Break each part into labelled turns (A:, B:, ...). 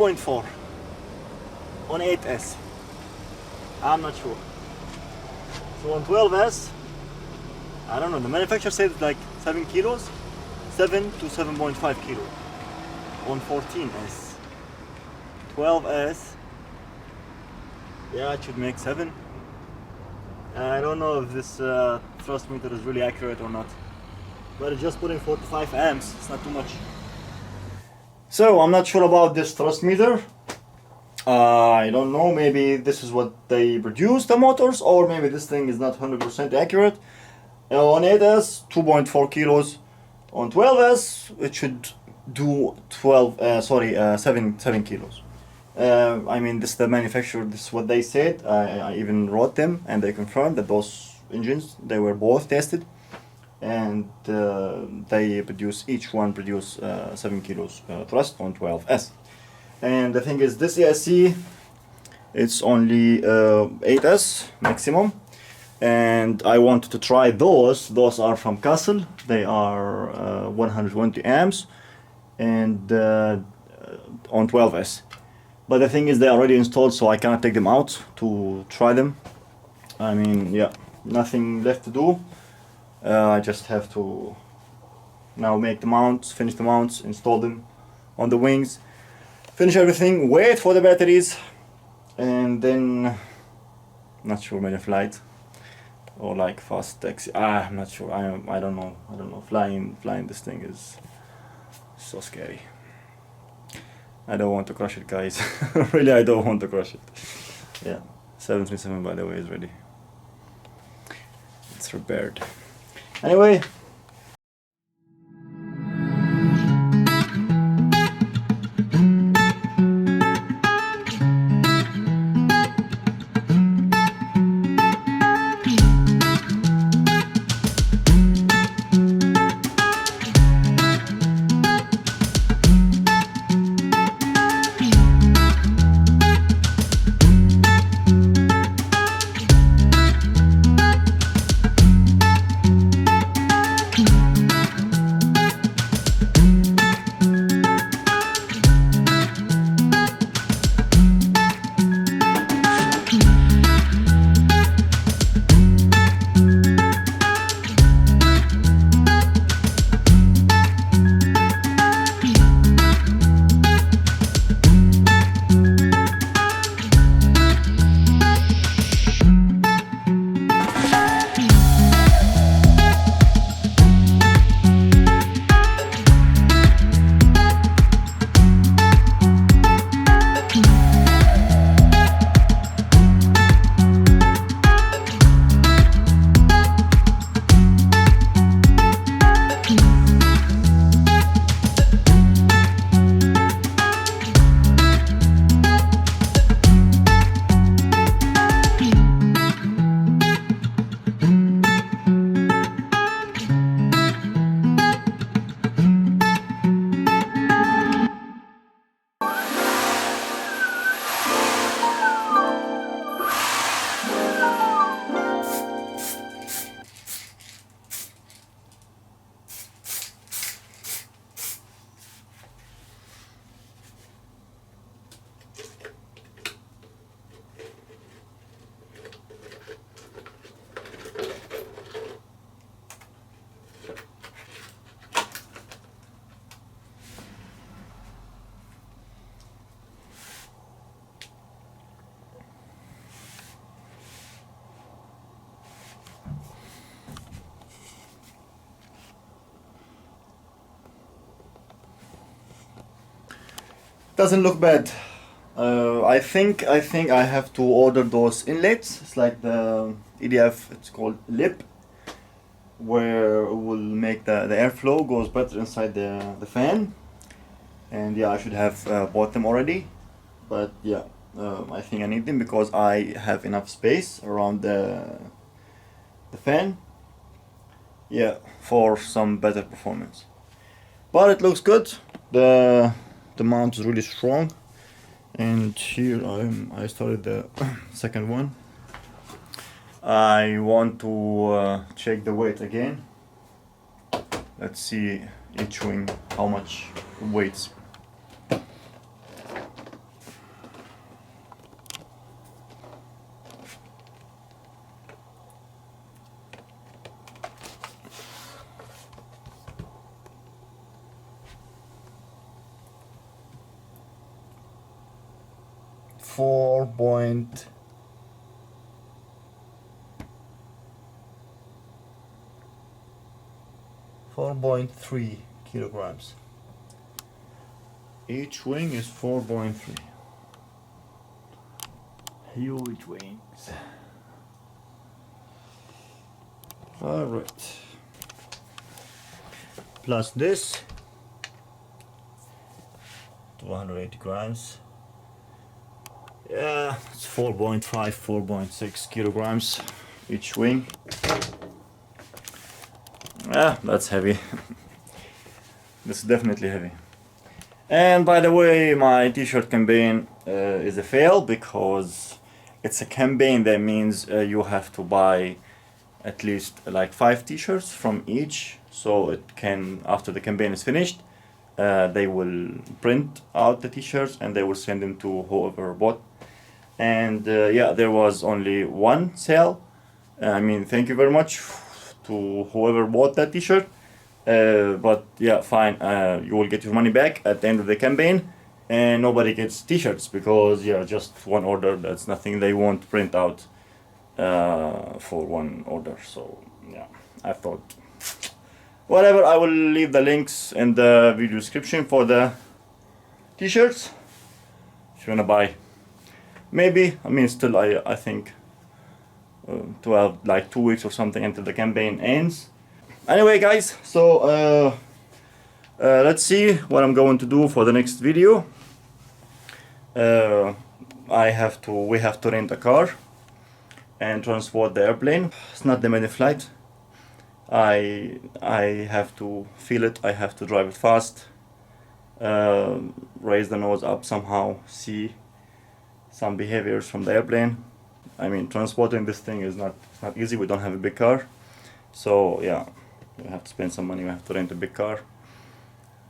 A: .4 on 8S. I'm not sure. So on 12S, I don't know. The manufacturer said like 7 kilos, 7 to 7.5 kilo. On 14S, 12S, yeah, it should make 7. I don't know if this thrust meter is really accurate or not, but it's just putting 45 amps. It's not too much. So I'm not sure about this thrust meter. I don't know, maybe this is what they produce the motors, or maybe this thing is not 100% accurate. On 8S, 2.4 kilos. On 12S, it should do 7 kilos. I mean, this is the manufacturer, this is what they said. I even wrote them, and they confirmed that those engines, they were both tested, and they produce, each one produce 7 kilos thrust on 12S. And the thing is, this ESC, it's only 8S maximum, and I wanted to try those. Those are from Castle. They are 120 amps, and on 12S. But the thing is, they are already installed, so I cannot take them out to try them. I mean, yeah, nothing left to do. I just have to now make the mounts, finish the mounts, install them on the wings, finish everything, wait for the batteries, and then, not sure, maybe flight or like fast taxi. I'm not sure. I don't know. Flying this thing is so scary. I don't want to crush it, guys. Really, I don't want to crush it. Yeah, 737, by the way, is ready. It's repaired. Anyway. Doesn't look bad. I think I have to order those inlets. It's like the EDF. It's called lip, where it will make the airflow goes better inside the fan. And yeah, I should have bought them already, but yeah, I think I need them because I have enough space around the fan. Yeah, for some better performance. But it looks good. The mount is really strong. And here I started the second one. I want to check the weight again. Let's see each wing how much weights. Four point 4.3 kilograms. Each wing is 4.3. Huge wings. Alright. Plus this 280 grams. Yeah, it's 4.5, 4.6 kilograms each wing. Yeah, that's heavy. This is definitely heavy. And by the way, my t-shirt campaign is a fail because it's a campaign. That means you have to buy at least like 5 t-shirts from each, so it can, after the campaign is finished, they will print out the t-shirts and they will send them to whoever bought. And yeah, there was only one sale. I mean, thank you very much to whoever bought that t-shirt. But yeah, fine, you will get your money back at the end of the campaign, and nobody gets t-shirts because yeah, just one order, that's nothing. They won't print out for one order. So yeah, I thought whatever, I will leave the links in the video description for the t-shirts if you wanna buy. Maybe, I mean, still I think to have like 2 weeks or something until the campaign ends. Anyway guys, so let's see what I'm going to do for the next video. We have to rent a car and transport the airplane. It's not the main flight. I have to feel it, I have to drive it fast, raise the nose up somehow, see some behaviors from the airplane. I mean, transporting this thing is not easy. We don't have a big car, so yeah, we have to spend some money. We have to rent a big car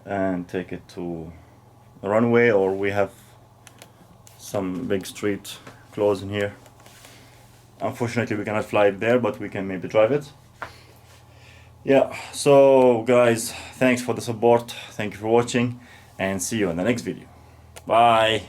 A: and take it to a runway, or we have some big street close in here. Unfortunately, we cannot fly it there, but we can maybe drive it. Yeah, so guys, thanks for the support, thank you for watching, and see you in the next video. Bye.